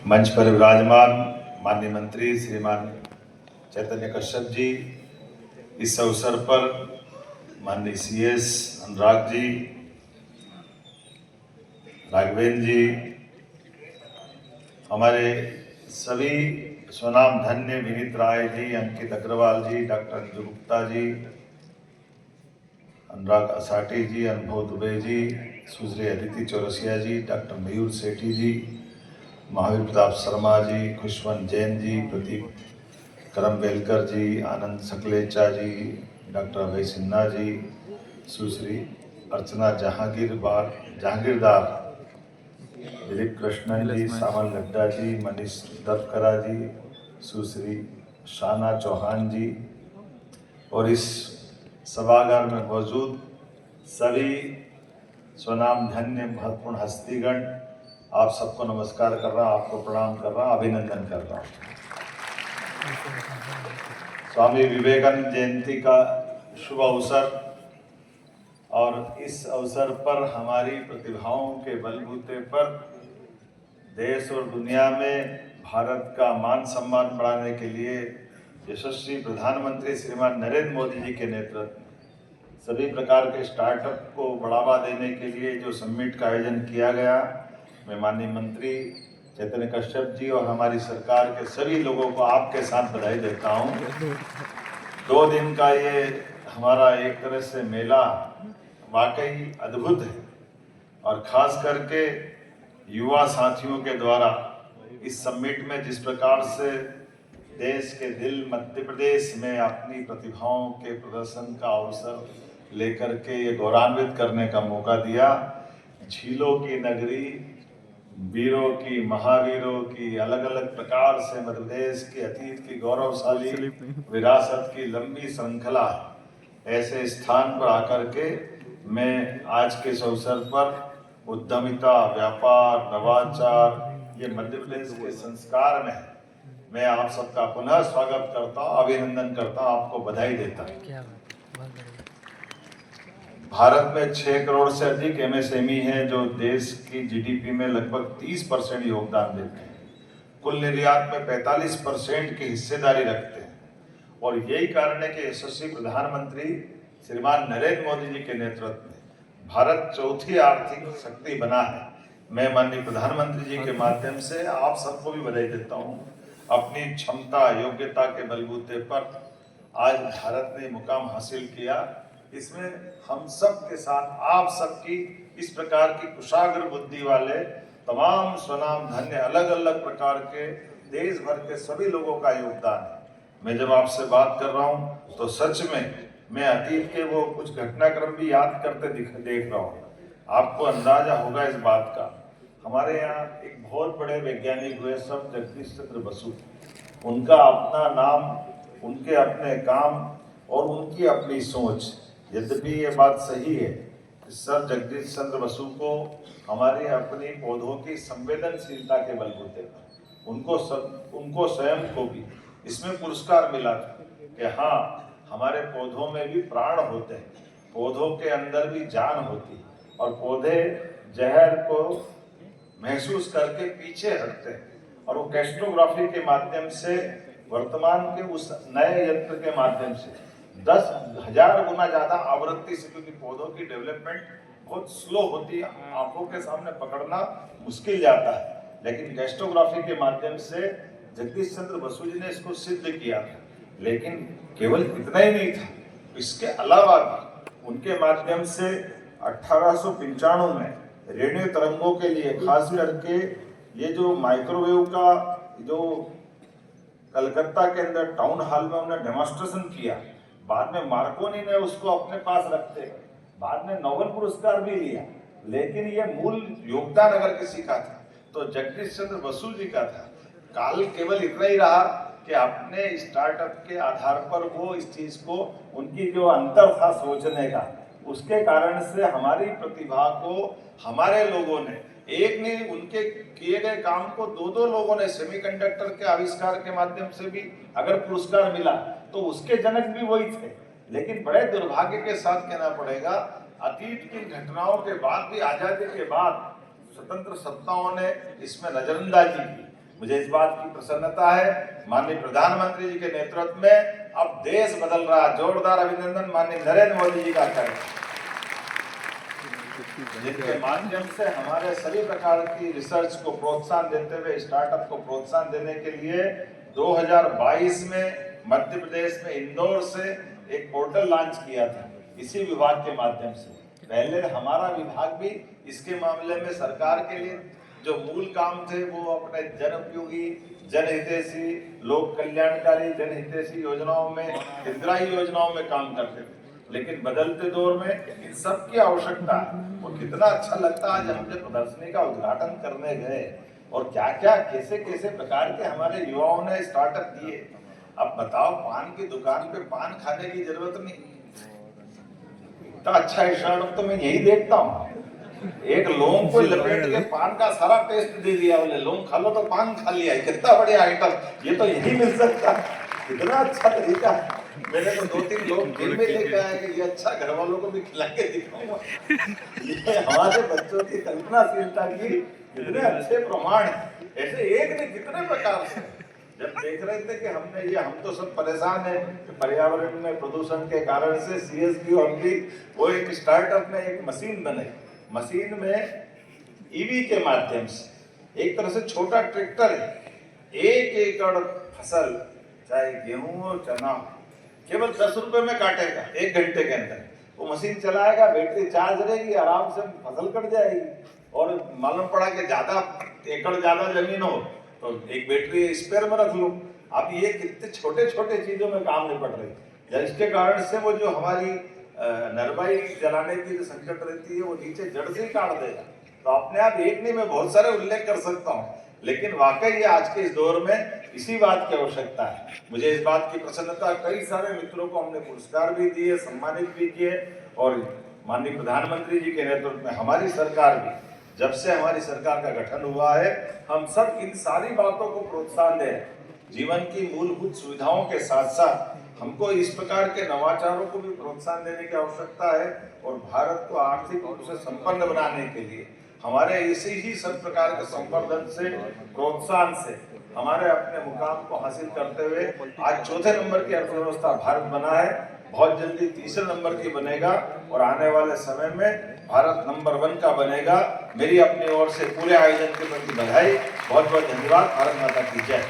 मंच पर विराजमान माननीय मंत्री श्रीमान चैतन्य कश्यप जी, इस अवसर पर माननीय सीएस अनुराग जी, राघवेंद्र जी, हमारे सभी स्वनाम धन्य विनीत राय जी, अंकित अग्रवाल जी, डॉक्टर अंजू गुप्ता जी, अनुराग असाटी जी, अनुभव दुबे जी, सुश्री अदिति चौरसिया जी, डॉक्टर मयूर सेठी जी, महावीर प्रताप शर्मा जी, खुशवंत जैन जी, प्रदीप करम बेलकर जी, आनंद सकलेचा जी, डॉक्टर अभय सिन्हा जी, सुश्री अर्चना जहांगीरदार, दिलीप कृष्णन जी, सावन लड्डा जी, मनीष दत्तकरा जी, सुश्री शाना चौहान जी और इस सभागार में मौजूद सभी स्वनाम धन्य महत्वपूर्ण हस्तीगण, आप सबको नमस्कार कर रहा हूँ, आपको प्रणाम कर रहा हूँ, अभिनंदन कर रहा हूँ। स्वामी विवेकानंद जयंती का शुभ अवसर और इस अवसर पर हमारी प्रतिभाओं के बलबूते पर देश और दुनिया में भारत का मान सम्मान बढ़ाने के लिए यशस्वी प्रधानमंत्री श्रीमान नरेंद्र मोदी जी के नेतृत्व में सभी प्रकार के स्टार्टअप को बढ़ावा देने के लिए जो समिट का आयोजन किया गया, मैं माननीय मंत्री चैतन्य कश्यप जी और हमारी सरकार के सभी लोगों को आपके साथ बधाई देता हूँ। 2 दिन का ये हमारा एक तरह से मेला वाकई अद्भुत है और खास करके युवा साथियों के द्वारा इस समिट में जिस प्रकार से देश के दिल मध्य प्रदेश में अपनी प्रतिभाओं के प्रदर्शन का अवसर लेकर के ये गौरवान्वित करने का मौका दिया। झीलों की नगरी, वीरों की, महावीरों की, अलग अलग प्रकार से मध्य प्रदेश के अतीत की गौरवशाली विरासत की लंबी श्रृंखला, ऐसे स्थान पर आकर के मैं आज के इस अवसर पर उद्यमिता, व्यापार, नवाचार, ये मध्य प्रदेश के संस्कार में है। मैं आप सबका पुनः स्वागत करता हूँ, अभिनंदन करता हूँ, आपको बधाई देता हूँ। भारत में 6 करोड़ से अधिक एमएसएमई हैं जो देश की जीडीपी में लगभग 30% योगदान देते हैं, कुल निर्यात में 45% की हिस्सेदारी रखते हैं और यही कारण है कि यशस्वी प्रधानमंत्री श्रीमान नरेंद्र मोदी जी के नेतृत्व में भारत चौथी आर्थिक शक्ति बना है। मैं माननीय प्रधानमंत्री जी के माध्यम से आप सबको भी बधाई देता हूँ। अपनी क्षमता, योग्यता के बलबूते पर आज भारत ने मुकाम हासिल किया। इसमें हम सब के साथ आप सबकी इस प्रकार की कुशाग्र बुद्धि वाले तमाम स्वनाम धन्य अलग अलग प्रकार के देश भर के सभी लोगों का योगदान है। मैं जब आपसे बात कर रहा हूँ तो सच में मैं अतीत के वो कुछ घटनाक्रम भी याद करते देख रहा हूँ। आपको अंदाजा होगा इस बात का, हमारे यहाँ एक बहुत बड़े वैज्ञानिक हुए सब, जगदीश चंद्र बसु। उनका अपना नाम, उनके अपने काम और उनकी अपनी सोच। यद्यपि ये बात सही है कि सर जगदीश चंद्र बसु को हमारे अपनी पौधों की संवेदनशीलता के बलबूते पर उनको स्वयं को भी इसमें पुरस्कार मिला था कि हाँ, हमारे पौधों में भी प्राण होते हैं, पौधों के अंदर भी जान होती है और पौधे जहर को महसूस करके पीछे हटते हैं और वो कैस्ट्रोग्राफी के माध्यम से वर्तमान के उस नए यंत्र के माध्यम से 10,000 गुना ज्यादा आवृत्ति से, क्योंकि पौधों की डेवलपमेंट बहुत स्लो होती है, आंखों के सामने पकड़ना मुश्किल जाता है, लेकिन कैस्ट्रोग्राफी के माध्यम से जगदीश चंद्र बसु जी ने इसको सिद्ध किया था। लेकिन केवल इतना ही नहीं था, इसके अलावा भी उनके माध्यम से 1895 में रेडियो तरंगों के लिए खास करके ये जो माइक्रोवेव का जो कलकत्ता के अंदर टाउन हॉल में उन्होंने डेमोन्स्ट्रेशन किया, बाद में मार्कोनी ने उसको अपने पास रखते, बाद में नोबेल पुरस्कार भी लिया, लेकिन ये मूल योगदान अगर किसी का था तो जगदीश चंद्र बसु जी का था। काल केवल इतना ही रहा कि अपने स्टार्टअप के आधार पर वो इस चीज को, उनकी जो अंतर था सोचने का, उसके कारण से हमारी प्रतिभा को हमारे लोगों ने, एक नहीं उनके किए गए काम को 2-2 लोगों ने, सेमीकंडक्टर के आविष्कार के माध्यम से भी अगर पुरस्कार मिला तो उसके जनक भी वही थे। लेकिन बड़े दुर्भाग्य के साथ कहना पड़ेगा, अतीत की घटनाओं के बाद भी, आजादी के बाद स्वतंत्र सत्ताओं ने इसमें नजरअंदाजी की मुझे इस बात की प्रसन्नता है, माननीय प्रधानमंत्री जी के नेतृत्व में अब देश बदल रहा। जोरदार अभिनंदन माननीय नरेंद्र मोदी जी का करें, जिनके माध्यम से हमारे सभी प्रकार की रिसर्च को प्रोत्साहन देते हुए, स्टार्टअप को प्रोत्साहन देने के लिए 2022 में मध्य प्रदेश में इंदौर से एक पोर्टल लॉन्च किया था, इसी विभाग के माध्यम से। पहले हमारा विभाग भी इसके मामले में सरकार के लिए जो मूल काम थे वो अपने जन उपयोगी, जनहितैषी, लोक कल्याणकारी, जनहितैषी योजनाओं में, हितग्राही योजनाओं में काम करते थे। लेकिन बदलते दौर में इन सब की आवश्यकता है। और कितना अच्छा लगता है जब हम जब प्रदर्शनी का उद्घाटन करने गए और क्या क्या कैसे कैसे प्रकार के हमारे युवाओं ने स्टार्टअप दिए। अब बताओ, पान की दुकान पे पान खाने की जरूरत नहीं, इतना अच्छा स्टार्टअप तो मैं यही देखता हूँ। एक लौंग को लपेट के पान का सारा टेस्ट दे दिया, बोले लौंग खा लो तो पान खा लिया, कितना बढ़िया आइटम, ये तो यही मिल सकता, कितना अच्छा तरीका। मेरे को 2-3 लोग दिल में लेके आए कि ये अच्छा घर वालों को भी खिला के दिखाऊंगा। ये हमारे बच्चों की कल्पनाशीलता की कितने अच्छे प्रमाण है। ऐसे एक ने कितने प्रकार से जब देख रहे थे कि हम तो सब परेशान है कि पर्यावरण में प्रदूषण के कारण से CSB और वो एक स्टार्टअप में एक मशीन बनाई। मशीन में ईवी के माध्यम से एक तरह से छोटा ट्रैक्टर है, 1 एकड़ फसल चाहे गेहूं और चना केवल 10 रुपए में काटेगा 1 घंटे के अंदर। वो मशीन चलाएगा, बैटरी चार्ज रहेगी, आराम से फसल कट जाएगी। और मालूम पड़ा कि ज्यादा एकड़ ज्यादा जमीन हो तो एक बैटरी स्पेयर में रख लो। अब ये कितने छोटे छोटे चीजों में काम निपट रही है, जिसके कारण से वो जो हमारी नरवाई जलाने की जो संकट रहती है वो नीचे जड़ से ही काट देगा। तो अपने आप एक नहीं, मैं बहुत सारे उल्लेख कर सकता हूँ, लेकिन वाकई ये आज के इस दौर में इसी बात की आवश्यकता है। मुझे इस बात की प्रसन्नता, कई सारे मित्रों को हमने पुरस्कार भी दिए, सम्मानित भी किए। और माननीय प्रधानमंत्री जी के नेतृत्व में हमारी सरकार भी, जब से हमारी सरकार का गठन हुआ है, हम सब इन सारी बातों को प्रोत्साहन दे रहे हैं। जीवन की मूलभूत सुविधाओं के साथ साथ हमको इस प्रकार के नवाचारों को भी प्रोत्साहन देने की आवश्यकता है। और भारत को आर्थिक रूप से संपन्न बनाने के लिए हमारे इसी ही सब प्रकार के संवर्धन से, प्रोत्साहन से हमारे अपने मुकाम को हासिल करते हुए आज 4थे नंबर की अर्थव्यवस्था भारत बना है, बहुत जल्दी 3रे नंबर की बनेगा और आने वाले समय में भारत नंबर 1 का बनेगा। मेरी अपनी ओर से पूरे आयोजन के प्रति बधाई, बहुत बहुत धन्यवाद। भारत माता की जय।